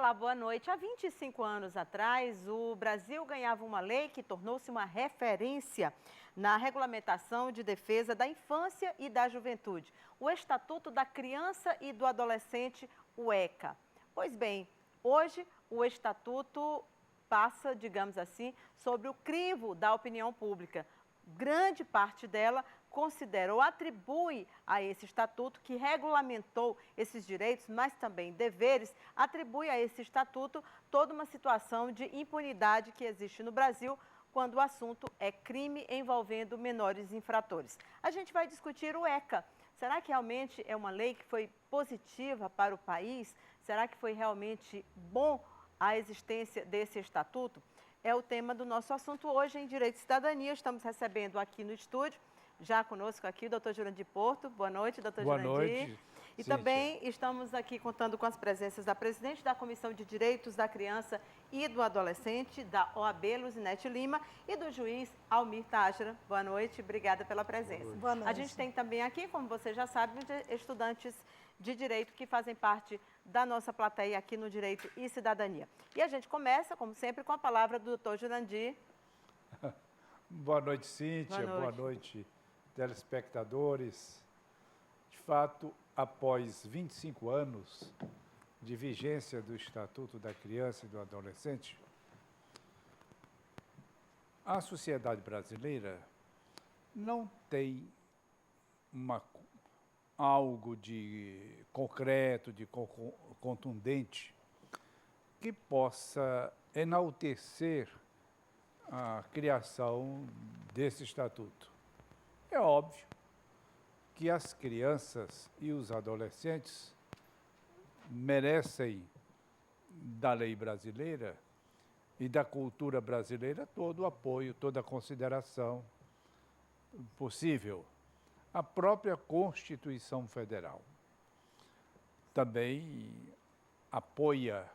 Olá, boa noite. Há 25 anos atrás, o Brasil ganhava uma lei que tornou-se uma referência na regulamentação de defesa da infância e da juventude, o Estatuto da Criança e do Adolescente, o ECA. Pois bem, hoje o Estatuto passa, digamos assim, sobre o crivo da opinião pública. Grande parte dela considera ou atribui a esse estatuto que regulamentou esses direitos, mas também deveres, atribui a esse estatuto toda uma situação de impunidade que existe no Brasil quando o assunto é crime envolvendo menores infratores. A gente vai discutir o ECA. Será que realmente é uma lei que foi positiva para o país? Será que foi realmente bom a existência desse estatuto? É o tema do nosso assunto hoje em Direito e Cidadania. Estamos recebendo aqui no estúdio, já conosco aqui, o doutor Jurandir Porto. Boa noite, doutor Jurandir. Boa noite, E Cíntia. também estamos aqui contando com as presenças da presidente da Comissão de Direitos da Criança e do Adolescente, da OAB, Luzinete Lima, e do juiz Almir Tágera. Boa noite, obrigada pela presença. Boa noite. A gente tem também aqui, como você já sabe, estudantes de Direito que fazem parte da nossa plateia aqui no Direito e Cidadania. E a gente começa, como sempre, com a palavra do doutor Jurandir. Boa noite, Cíntia. Boa noite, telespectadores. De fato, após 25 anos de vigência do Estatuto da Criança e do Adolescente, a sociedade brasileira não tem algo de concreto, de contundente, que possa enaltecer a criação desse estatuto. É óbvio que as crianças e os adolescentes merecem da lei brasileira e da cultura brasileira todo o apoio, toda a consideração possível. A própria Constituição Federal também apoia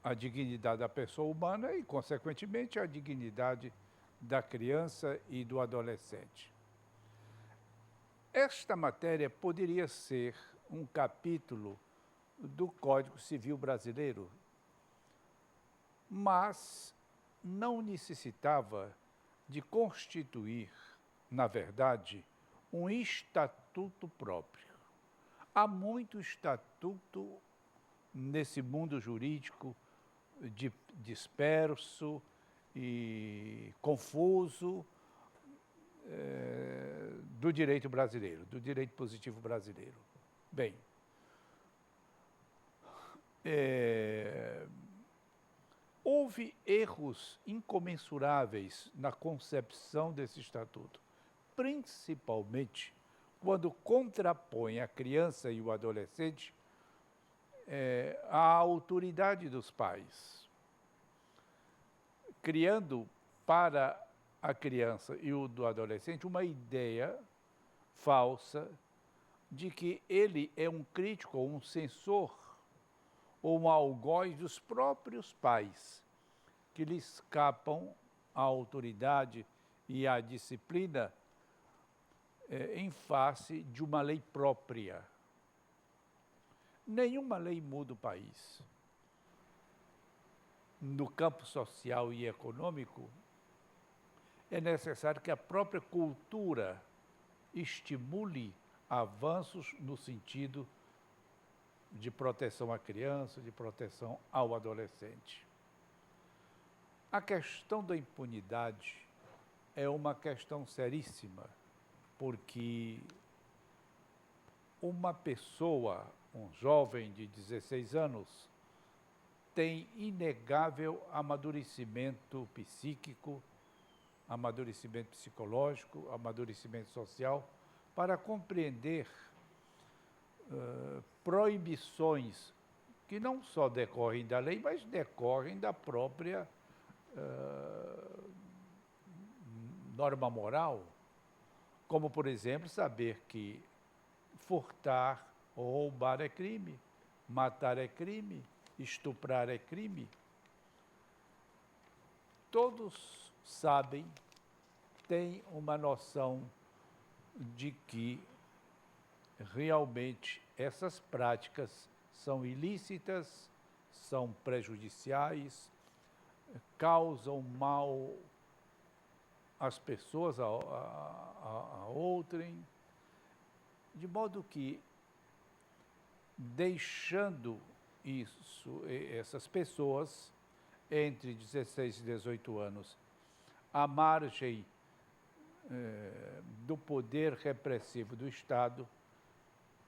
a dignidade da pessoa humana e, consequentemente, a dignidade da criança e do adolescente. Esta matéria poderia ser um capítulo do Código Civil Brasileiro, mas não necessitava de constituir, na verdade, um estatuto próprio. Há muito estatuto nesse mundo jurídico disperso e confuso do direito brasileiro, do direito positivo brasileiro. Bem, houve erros incomensuráveis na concepção desse estatuto, principalmente quando contrapõe a criança e o adolescente à autoridade dos pais, criando para a criança e o do adolescente uma ideia falsa de que ele é um crítico, ou um censor, ou um algoz dos próprios pais, que lhe escapam à autoridade e à disciplina em face de uma lei própria. Nenhuma lei muda o país. No campo social e econômico, é necessário que a própria cultura estimule avanços no sentido de proteção à criança, de proteção ao adolescente. A questão da impunidade é uma questão seríssima, porque uma pessoa, um jovem de 16 anos, tem inegável amadurecimento psíquico, amadurecimento psicológico, amadurecimento social, para compreender proibições que não só decorrem da lei, mas decorrem da própria norma moral, como, por exemplo, saber que furtar ou roubar é crime, matar é crime, estuprar é crime. Todos sabem, têm uma noção de que realmente essas práticas são ilícitas, são prejudiciais, causam mal às pessoas, a outrem, de modo que, deixando essas pessoas entre 16 e 18 anos à margem do poder repressivo do Estado,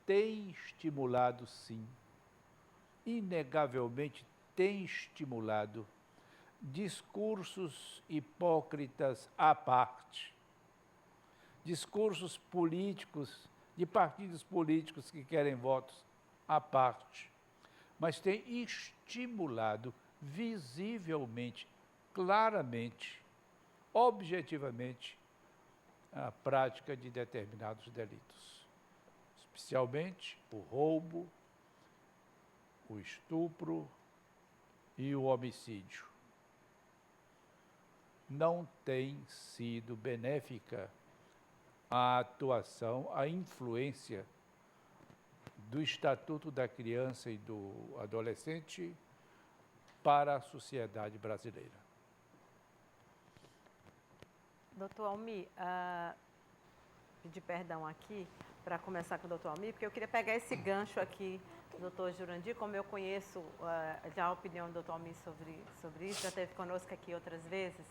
tem estimulado, sim, inegavelmente tem estimulado discursos hipócritas à parte, discursos políticos, de partidos políticos que querem votos à parte, mas tem estimulado visivelmente, claramente, objetivamente, a prática de determinados delitos, especialmente o roubo, o estupro e o homicídio. Não tem sido benéfica a atuação, a influência do Estatuto da Criança e do Adolescente para a sociedade brasileira. Doutor Almir, pedir perdão aqui para começar com o doutor Almir, porque eu queria pegar esse gancho aqui do doutor Jurandir, como eu conheço já a opinião do doutor Almir sobre isso, já esteve conosco aqui outras vezes.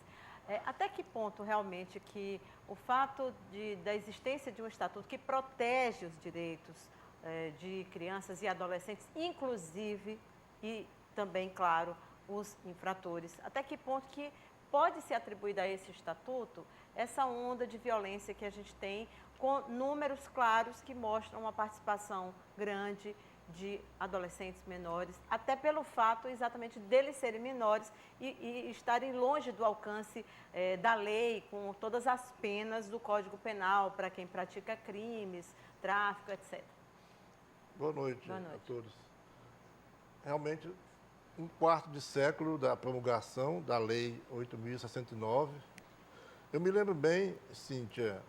Até que ponto realmente que o fato da existência de um estatuto que protege os direitos de crianças e adolescentes, inclusive, e também, claro, os infratores, até que ponto que pode ser atribuída a esse estatuto essa onda de violência que a gente tem, com números claros que mostram uma participação grande de adolescentes menores, até pelo fato exatamente deles serem menores e estarem longe do alcance da lei, com todas as penas do Código Penal para quem pratica crimes, tráfico, etc. Boa noite a todos. Realmente, um quarto de século da promulgação da Lei 8.069. Eu me lembro bem, Cíntia,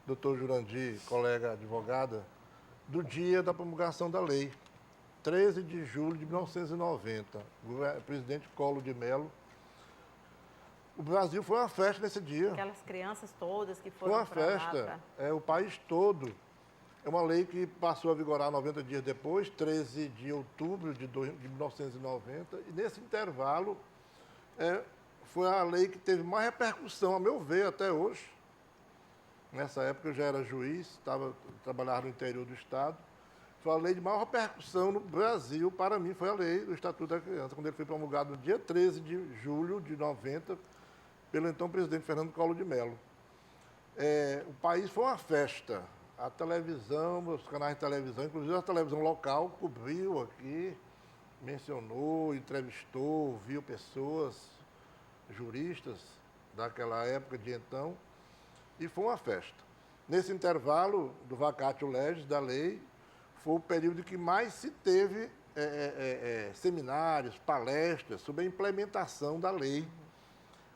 doutor Jurandir, colega advogada, do dia da promulgação da lei, 13 de julho de 1990, o presidente Collor de Mello. O Brasil foi uma festa nesse dia. Aquelas crianças todas que foram foi uma festa, o país todo. É uma lei que passou a vigorar 90 dias depois, 13 de outubro de 1990, e nesse intervalo foi a lei que teve mais repercussão, a meu ver, até hoje. Nessa época eu já era juiz, trabalhava no interior do Estado. Foi a lei de maior repercussão no Brasil, para mim, foi a lei do Estatuto da Criança, quando ele foi promulgado no dia 13 de julho de 90, pelo então presidente Fernando Collor de Mello. O país foi uma festa. A televisão, os canais de televisão, inclusive a televisão local, cobriu aqui, mencionou, entrevistou, viu pessoas, juristas daquela época de então, e foi uma festa. Nesse intervalo do vacatio legis da lei, foi o período que mais se teve seminários, palestras sobre a implementação da lei.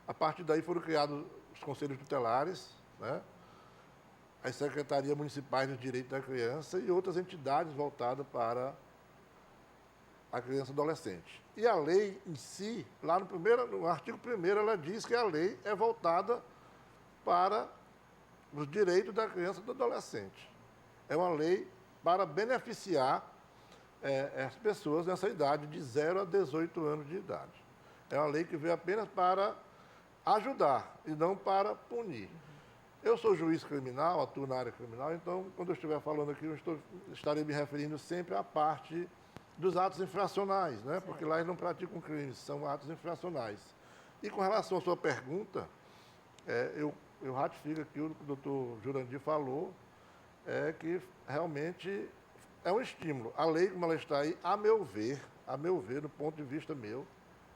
A partir daí foram criados os conselhos tutelares, né? As secretarias municipais de direito da criança e outras entidades voltadas para a criança e adolescente. E a lei em si, lá no artigo 1º, ela diz que a lei é voltada para os direitos da criança e do adolescente. É uma lei para beneficiar as pessoas nessa idade, de 0 a 18 anos de idade. É uma lei que veio apenas para ajudar e não para punir. Eu sou juiz criminal, atuo na área criminal, então, quando eu estiver falando aqui, estarei me referindo sempre à parte dos atos infracionais, né? Porque lá eles não praticam crimes, são atos infracionais. E com relação à sua pergunta, eu ratifico aqui o que o doutor Jurandir falou, que realmente é um estímulo. A lei, como ela está aí, a meu ver, do ponto de vista meu,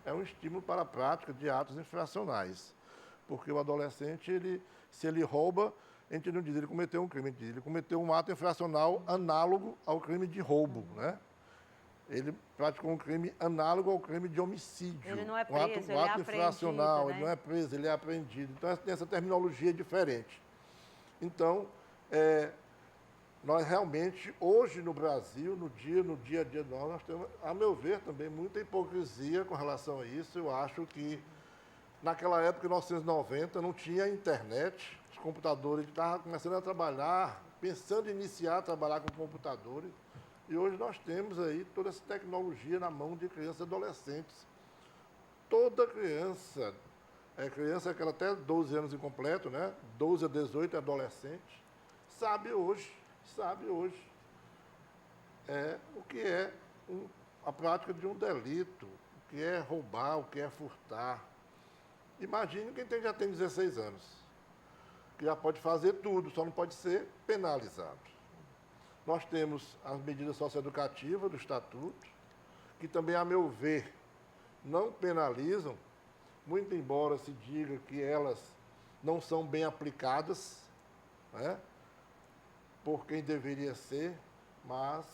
é um estímulo para a prática de atos infracionais. Porque o adolescente, se ele rouba, a gente não diz ele cometeu um crime, a gente diz ele cometeu um ato infracional análogo ao crime de roubo, né? Ele praticou um crime análogo ao crime de homicídio. Ele não é preso, um ato infracional, né? Ele não é preso, ele é apreendido. Então, tem essa terminologia diferente. Então, nós realmente, hoje no Brasil, no dia a dia nós temos, a meu ver, também muita hipocrisia com relação a isso. Eu acho que naquela época, em 1990, não tinha internet, os computadores estavam começando a trabalhar, pensando em iniciar a trabalhar com computadores, e hoje nós temos aí toda essa tecnologia na mão de crianças e adolescentes. Toda criança é aquela até 12 anos incompleto, né? 12 a 18 é adolescente, sabe hoje o que é a prática de um delito, o que é roubar, o que é furtar. Imagine quem já tem 16 anos, que já pode fazer tudo, só não pode ser penalizado. Nós temos as medidas socioeducativas do Estatuto, que também, a meu ver, não penalizam, muito embora se diga que elas não são bem aplicadas, né, por quem deveria ser, mas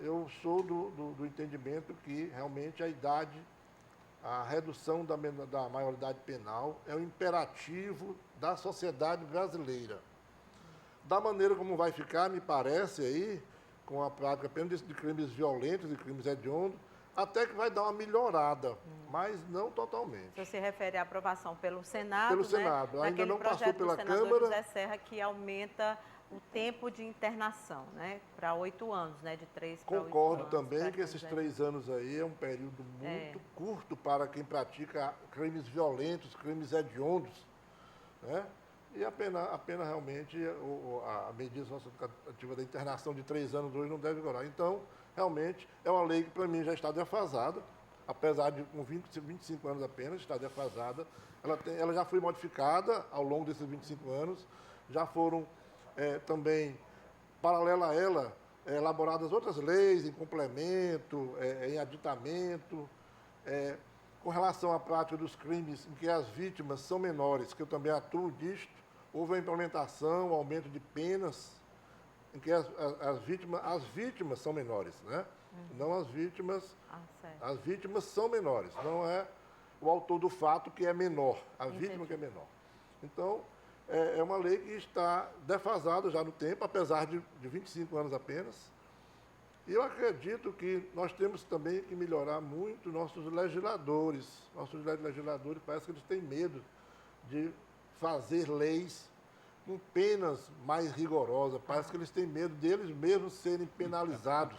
eu sou do entendimento que realmente a redução da maioridade penal é um imperativo da sociedade brasileira. Da maneira como vai ficar, me parece aí, com a prática apenas de crimes violentos e crimes hediondos, até que vai dar uma melhorada, mas não totalmente. Você se refere à aprovação pelo Senado, Pelo Senado, né? ainda não passou pela Câmara. Câmara. José Serra, que aumenta o tempo de internação, né? Para 8 anos, né? De 3 para 8 anos. Concordo também que esses 3 anos aí é um período muito curto para quem pratica crimes violentos, crimes hediondos, né? E a pena realmente, a medida socioeducativa da internação de 3 anos hoje não deve vigorar. Então, realmente, é uma lei que para mim já está defasada, apesar de com 25 anos apenas, está defasada. Ela já foi modificada ao longo desses 25 anos, já foram também, paralela a ela, elaboradas outras leis em complemento, em aditamento, com relação à prática dos crimes em que as vítimas são menores, que eu também atuo nisto. Houve a implementação, o aumento de penas, em que as vítimas são menores, né? Não as vítimas, as vítimas são menores, não é o autor do fato que é menor, a vítima que é menor. Então, é uma lei que está defasada já no tempo, apesar de 25 anos apenas. E eu acredito que nós temos também que melhorar muito nossos legisladores. Nossos legisladores parece que eles têm medo de fazer leis com penas mais rigorosas. Parece que eles têm medo deles mesmos serem penalizados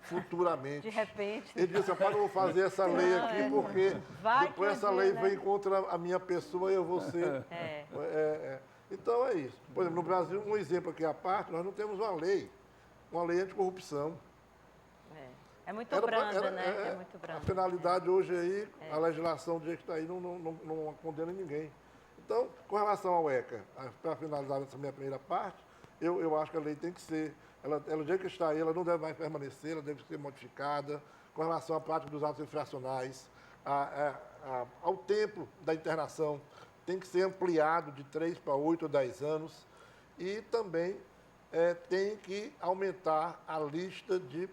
futuramente. De repente. Ele disse, rapaz, eu vou fazer essa lei aqui porque depois essa lei vem contra a minha pessoa e eu vou ser... Então é isso. Por exemplo, no Brasil, um exemplo aqui à parte, nós não temos uma lei anticorrupção. É muito branda, né? É muito branda. A penalidade hoje aí, a legislação do jeito que está aí, não condena ninguém. Então, com relação ao ECA, para finalizar essa minha primeira parte, eu acho que a lei tem que ser, ela do jeito que está aí, ela não deve mais permanecer, ela deve ser modificada. Com relação à prática dos atos infracionais, ao tempo da internação, tem que ser ampliado de 3 para 8 ou 10 anos. E também tem que aumentar a lista de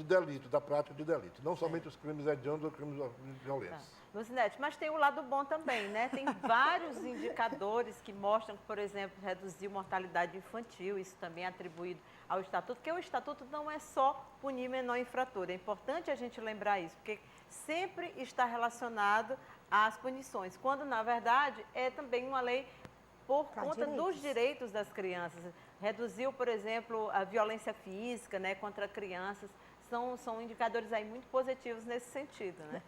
delitos, da prática de delitos. Não somente os crimes hediondos ou crimes violentos. Lucinete, mas tem o lado bom também, né? Tem vários indicadores que mostram que, por exemplo, reduzir mortalidade infantil, isso também é atribuído ao Estatuto, porque o Estatuto não é só punir menor infrator. É importante a gente lembrar isso, porque sempre está relacionado às punições, quando, na verdade, é também uma lei por conta dos direitos das crianças. Reduziu, por exemplo, a violência física, né, contra crianças. São indicadores aí muito positivos nesse sentido, né?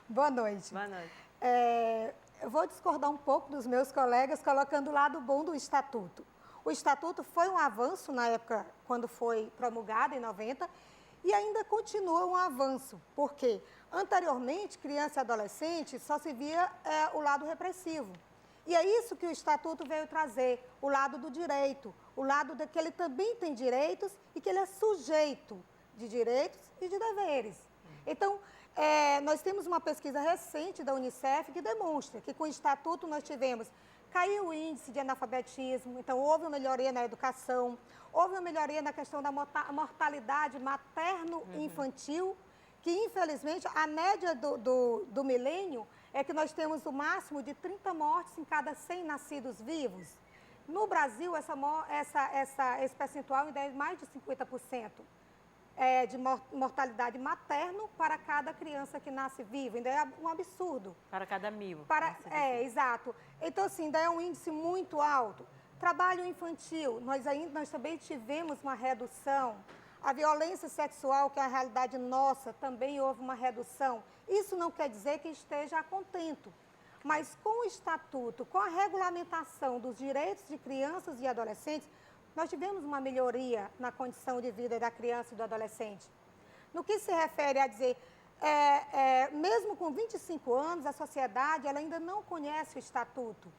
Boa noite. Boa noite. Eu vou discordar um pouco dos meus colegas, colocando o lado bom do Estatuto. O Estatuto foi um avanço na época, quando foi promulgado, em 90, e ainda continua um avanço, porque anteriormente, criança e adolescente só se via o lado repressivo. E é isso que o Estatuto veio trazer, o lado do direito, o lado de que ele também tem direitos e que ele é sujeito de direitos e de deveres. Então, nós temos uma pesquisa recente da Unicef que demonstra que com o Estatuto nós tivemos, caiu o índice de analfabetismo, então houve uma melhoria na educação, houve uma melhoria na questão da mortalidade materno-infantil, que infelizmente a média do milênio é que nós temos o máximo de 30 mortes em cada 100 nascidos vivos. No Brasil, esse percentual ainda é mais de 50%. De mortalidade materno para cada criança que nasce viva. Ainda é um absurdo. Para cada 1000. Exato. Então, assim, ainda é um índice muito alto. Trabalho infantil, nós também tivemos uma redução. A violência sexual, que é a realidade nossa, também houve uma redução. Isso não quer dizer que esteja contento. Mas com o estatuto, com a regulamentação dos direitos de crianças e adolescentes, nós tivemos uma melhoria na condição de vida da criança e do adolescente. No que se refere a dizer, mesmo com 25 anos, a sociedade ela ainda não conhece o estatuto.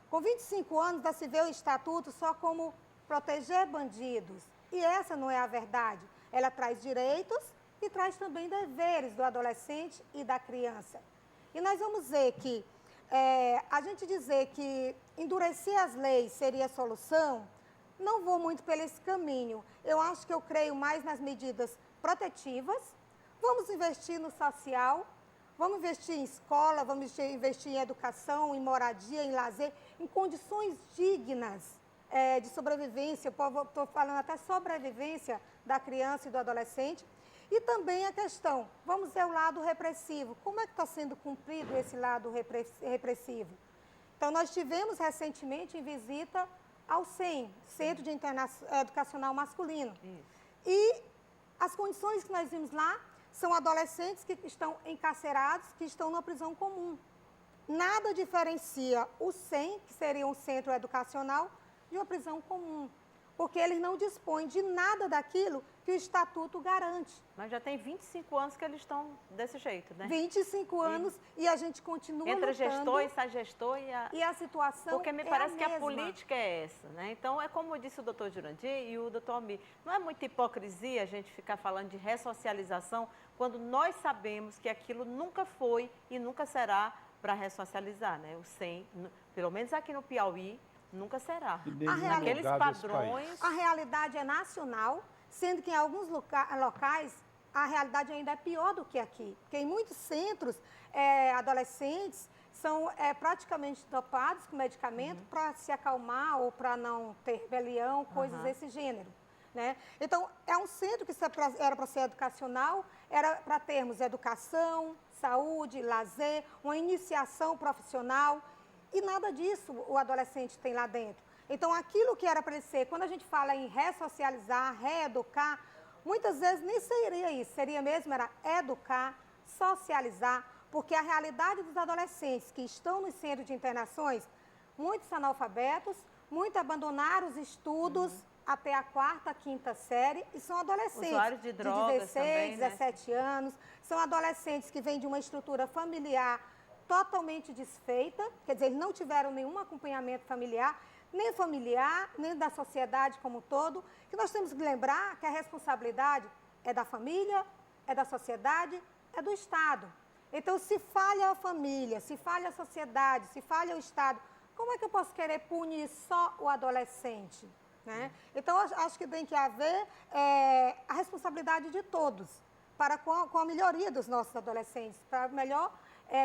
Com 25 anos, ainda se vê o estatuto só como proteger bandidos. E essa não é a verdade. Ela traz direitos e traz também deveres do adolescente e da criança. E nós vamos ver que a gente dizer que endurecer as leis seria a solução, não vou muito por esse caminho. Eu acho que eu creio mais nas medidas protetivas. Vamos investir no social, vamos investir em escola, vamos investir em educação, em moradia, em lazer, em condições dignas de sobrevivência. Estou falando até sobrevivência da criança e do adolescente. E também a questão, vamos ver o lado repressivo. Como é que está sendo cumprido esse lado repressivo? Então, nós tivemos recentemente em visita ao CEM, Centro de Educacional Masculino. Isso. E as condições que nós vimos lá são adolescentes que estão encarcerados, que estão na prisão comum. Nada diferencia o CEM, que seria um centro educacional, de uma prisão comum, porque eles não dispõem de nada daquilo que o Estatuto garante. Mas já tem 25 anos que eles estão desse jeito, né? 25 anos e a gente continua Entra lutando. gestor e sai gestor e a situação porque me parece que a política é essa, né? Então, é como disse o doutor Jurandir e o doutor Almir, não é muita hipocrisia a gente ficar falando de ressocialização quando nós sabemos que aquilo nunca foi e nunca será para ressocializar, né? O SEM, pelo menos aqui no Piauí, nunca será. Aqueles padrões... A realidade é nacional, sendo que em alguns locais a realidade ainda é pior do que aqui. Porque em muitos centros, adolescentes são praticamente dopados com medicamento para se acalmar ou para não ter rebelião, coisas desse gênero. Né? Então, é um centro que era para ser educacional, era para termos educação, saúde, lazer, uma iniciação profissional. E nada disso o adolescente tem lá dentro. Então, aquilo que era para ele ser, quando a gente fala em ressocializar, reeducar, muitas vezes nem seria isso. Seria mesmo era educar, socializar, porque a realidade dos adolescentes que estão nos centros de internações, muitos analfabetos, muitos abandonaram os estudos até a 4ª, 5ª série e são adolescentes usuários de drogas de 16, também, 17 anos, são adolescentes que vêm de uma estrutura familiar totalmente desfeita, quer dizer, eles não tiveram nenhum acompanhamento familiar, nem da sociedade como um todo, que nós temos que lembrar que a responsabilidade é da família, é da sociedade, é do Estado. Então, se falha a família, se falha a sociedade, se falha o Estado, como é que eu posso querer punir só o adolescente? Né? Então, acho que tem que haver a responsabilidade de todos para com a melhoria dos nossos adolescentes, para melhor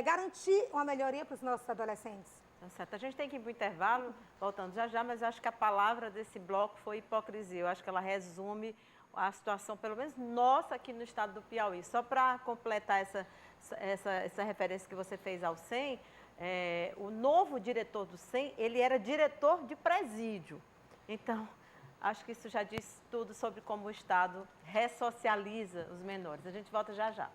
garantir uma melhoria para os nossos adolescentes. Tá certo. A gente tem que ir para o intervalo, voltando já, mas eu acho que a palavra desse bloco foi hipocrisia. Eu acho que ela resume a situação, pelo menos nossa, aqui no estado do Piauí. Só para completar essa referência que você fez ao SEM, o novo diretor do SEM, ele era diretor de presídio. Então, acho que isso já diz tudo sobre como o Estado ressocializa os menores. A gente volta já.